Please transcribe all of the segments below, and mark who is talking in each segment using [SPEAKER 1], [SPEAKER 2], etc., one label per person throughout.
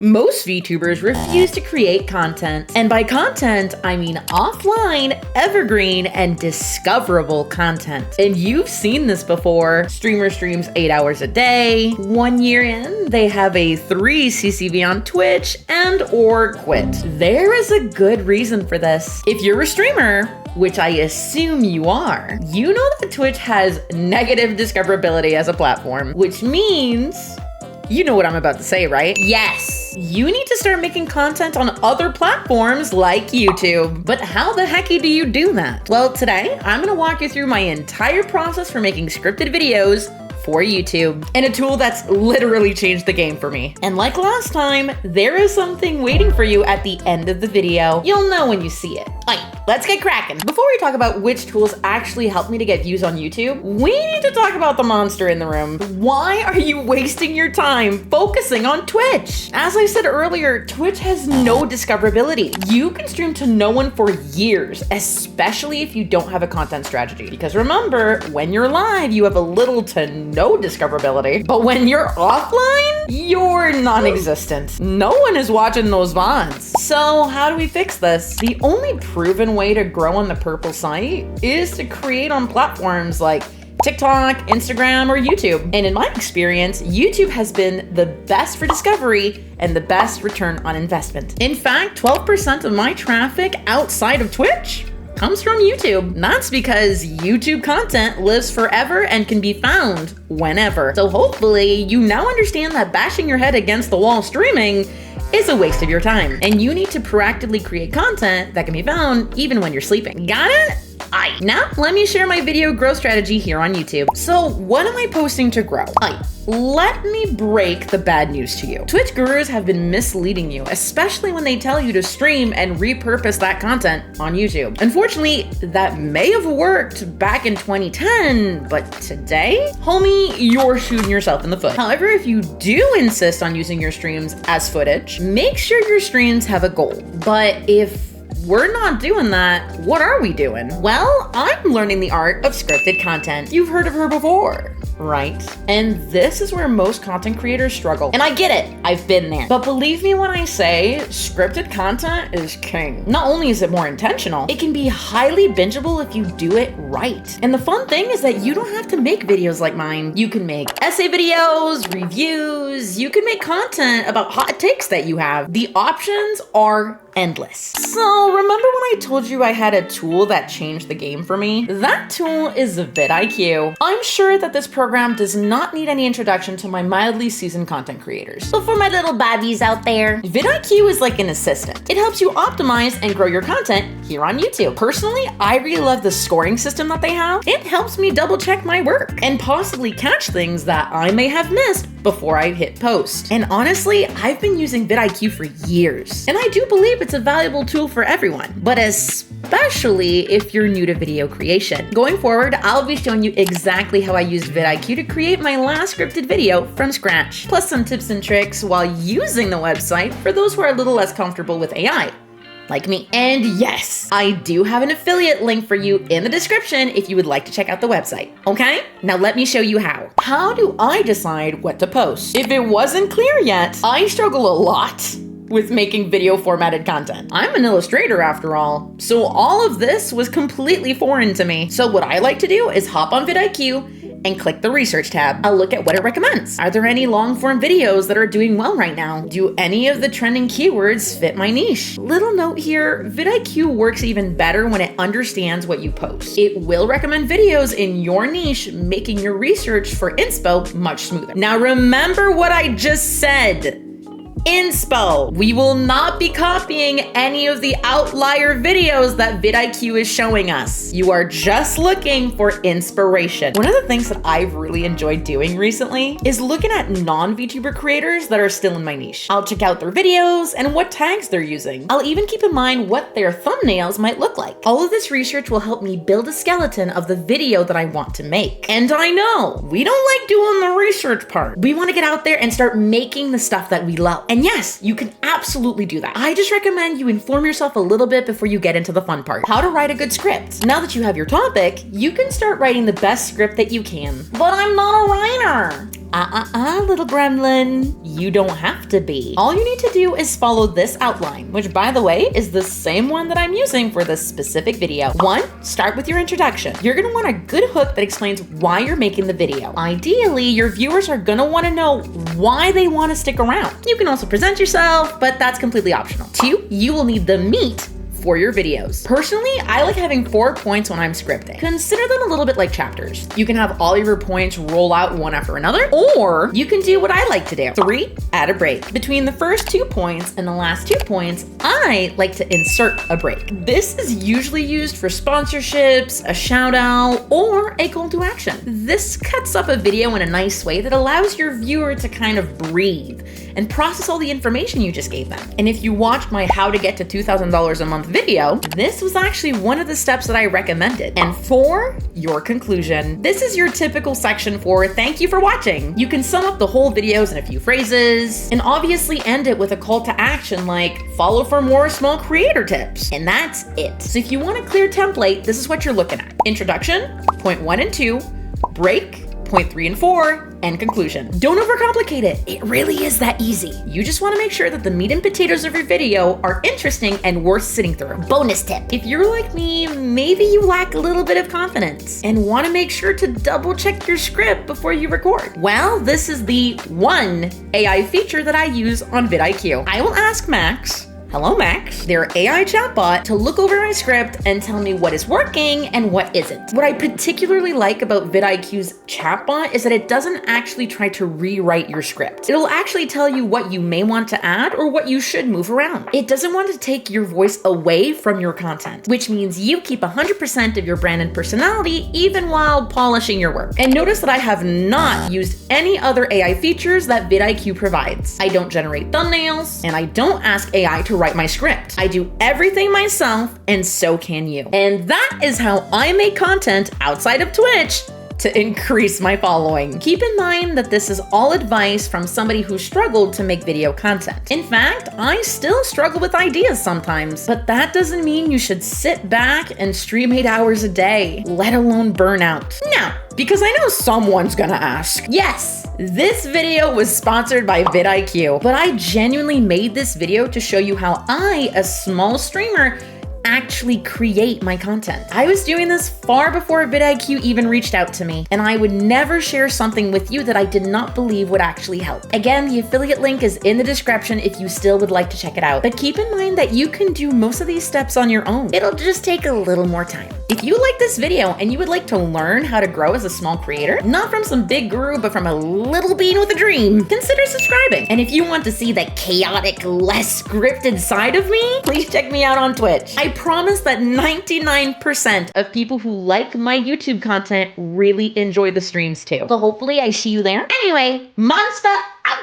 [SPEAKER 1] Most VTubers refuse to create content. And by content, I mean offline, evergreen, and discoverable content. And you've seen this before. Streamer streams 8 hours a day. 1 year in, they have a 3 CCV on Twitch and or quit. There is a good reason for this. If you're a streamer, which I assume you are, you know that Twitch has negative discoverability as a platform, which means you know what I'm about to say, right? Yes. You need to start making content on other platforms like YouTube. But how the heck do you do that? Well, today I'm gonna walk you through my entire process for making scripted videos for YouTube, and a tool that's literally changed the game for me. And like last time, there is something waiting for you at the end of the video. You'll know when you see it. All right, let's get cracking. Before we talk about which tools actually help me to get views on YouTube, we need to talk about the monster in the room. Why are you wasting your time focusing on Twitch? As I said earlier, Twitch has no discoverability. You can stream to no one for years, especially if you don't have a content strategy. Because remember, when you're live, you have a little to no discoverability. But when you're offline, you're non-existent. No one is watching those VODs. So how do we fix this? The only proven way to grow on the purple site is to create on platforms like TikTok, Instagram, or YouTube. And in my experience, YouTube has been the best for discovery and the best return on investment. In fact, 12% of my traffic outside of Twitch comes from YouTube. That's because YouTube content lives forever and can be found whenever. So hopefully you now understand that bashing your head against the wall streaming is a waste of your time. And you need to proactively create content that can be found even when you're sleeping. Got it? Aight. Now let me share my video growth strategy here on YouTube. So what am I posting to grow? Let me break the bad news to you. Twitch gurus have been misleading you, especially when they tell you to stream and repurpose that content on YouTube. Unfortunately, that may have worked back in 2010, but today, homie, you're shooting yourself in the foot. However, if you do insist on using your streams as footage, make sure your streams have a goal. But if we're not doing that, what are we doing? Well, I'm learning the art of scripted content. You've heard of her before, right? And this is where most content creators struggle. And I get it, I've been there. But believe me when I say scripted content is king. Not only is it more intentional, it can be highly bingeable if you do it right. And the fun thing is that you don't have to make videos like mine. You can make essay videos, reviews, you can make content about hot takes that you have. The options are endless. So remember when I told you I had a tool that changed the game for me? That tool is VIDIQ. I'm sure that this program does not need any introduction to my mildly seasoned content creators. But for my little babbies out there, VIDIQ is like an assistant. It helps you optimize and grow your content here on YouTube. Personally, I really love the scoring system that they have. It helps me double check my work and possibly catch things that I may have missed before I hit post. And honestly, I've been using VIDIQ for years, and I do believe it's a valuable tool for everyone, but especially if you're new to video creation. Going forward, I'll be showing you exactly how I used VIDIQ to create my last scripted video from scratch, plus some tips and tricks while using the website for those who are a little less comfortable with AI. Like me. And yes, I do have an affiliate link for you in the description if you would like to check out the website. Okay? Now let me show you how. How do I decide what to post? If it wasn't clear yet, I struggle a lot with making video formatted content. I'm an illustrator after all, so all of this was completely foreign to me. So what I like to do is hop on VIDIQ and click the research tab. I'll look at what it recommends. Are there any long form videos that are doing well right now? Do any of the trending keywords fit my niche? Little note here, VIDIQ works even better when it understands what you post. It will recommend videos in your niche, making your research for inspo much smoother. Now remember what I just said. Inspo. We will not be copying any of the outlier videos that VIDIQ is showing us. You are just looking for inspiration. One of the things that I've really enjoyed doing recently is looking at non-VTuber creators that are still in my niche. I'll check out their videos and what tags they're using. I'll even keep in mind what their thumbnails might look like. All of this research will help me build a skeleton of the video that I want to make. And I know, we don't like doing the research part. We want to get out there and start making the stuff that we love. And yes, you can absolutely do that. I just recommend you inform yourself a little bit before you get into the fun part. How to write a good script. Now that you have your topic, you can start writing the best script that you can. But I'm not a writer. Little gremlin. You don't have to be. All you need to do is follow this outline, which by the way, is the same one that I'm using for this specific video. 1, start with your introduction. You're gonna want a good hook that explains why you're making the video. Ideally, your viewers are gonna wanna know why they wanna stick around. You can also present yourself, but that's completely optional. 2, you will need the meat for your videos. Personally, I like having 4 points when I'm scripting. Consider them a little bit like chapters. You can have all of your points roll out one after another, or you can do what I like to do. 3, add a break. Between the first 2 points and the last 2 points, I like to insert a break. This is usually used for sponsorships, a shout out, or a call to action. This cuts up a video in a nice way that allows your viewer to kind of breathe and process all the information you just gave them. And if you watched my How to Get to $2,000 a Month video, this was actually one of the steps that I recommended. And for your conclusion, this is your typical section for thank you for watching. You can sum up the whole videos in a few phrases, and obviously end it with a call to action like follow for more small creator tips. And that's it. So if you want a clear template, this is what you're looking at. Introduction, point 1 and 2, break, point 3 and 4, and conclusion. Don't overcomplicate it. It really is that easy. You just want to make sure that the meat and potatoes of your video are interesting and worth sitting through. Bonus tip. If you're like me, maybe you lack a little bit of confidence and want to make sure to double check your script before you record. Well, this is the one AI feature that I use on VIDIQ. I will ask Max, hello Max, their AI chatbot, to look over my script and tell me what is working and what isn't. What I particularly like about VIDIQ's chatbot is that it doesn't actually try to rewrite your script. It'll actually tell you what you may want to add or what you should move around. It doesn't want to take your voice away from your content, which means you keep 100% of your brand and personality even while polishing your work. And notice that I have not used any other AI features that VIDIQ provides. I don't generate thumbnails, and I don't ask AI to write my script. I do everything myself, and so can you. And that is how I make content outside of Twitch to increase my following. Keep in mind that this is all advice from somebody who struggled to make video content. In fact, I still struggle with ideas sometimes, but that doesn't mean you should sit back and stream 8 hours a day, let alone burn out. Now, because I know someone's gonna ask, yes, this video was sponsored by VIDIQ, but I genuinely made this video to show you how I, a small streamer, actually create my content. I was doing this far before VIDIQ even reached out to me, and I would never share something with you that I did not believe would actually help. Again, the affiliate link is in the description if you still would like to check it out. But keep in mind that you can do most of these steps on your own. It'll just take a little more time. If you like this video and you would like to learn how to grow as a small creator, not from some big guru, but from a little bean with a dream, consider subscribing. And if you want to see the chaotic, less scripted side of me, please check me out on Twitch. I promise that 99% of people who like my YouTube content really enjoy the streams too. So hopefully I see you there. Anyway, monster out!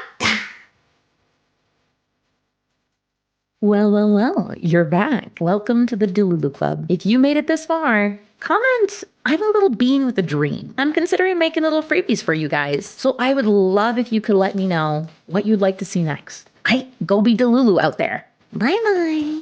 [SPEAKER 1] Well, you're back. Welcome to the Delulu Club. If you made it this far, comment, I'm a little bean with a dream. I'm considering making little freebies for you guys. So I would love if you could let me know what you'd like to see next. Go be Delulu out there. Bye-bye.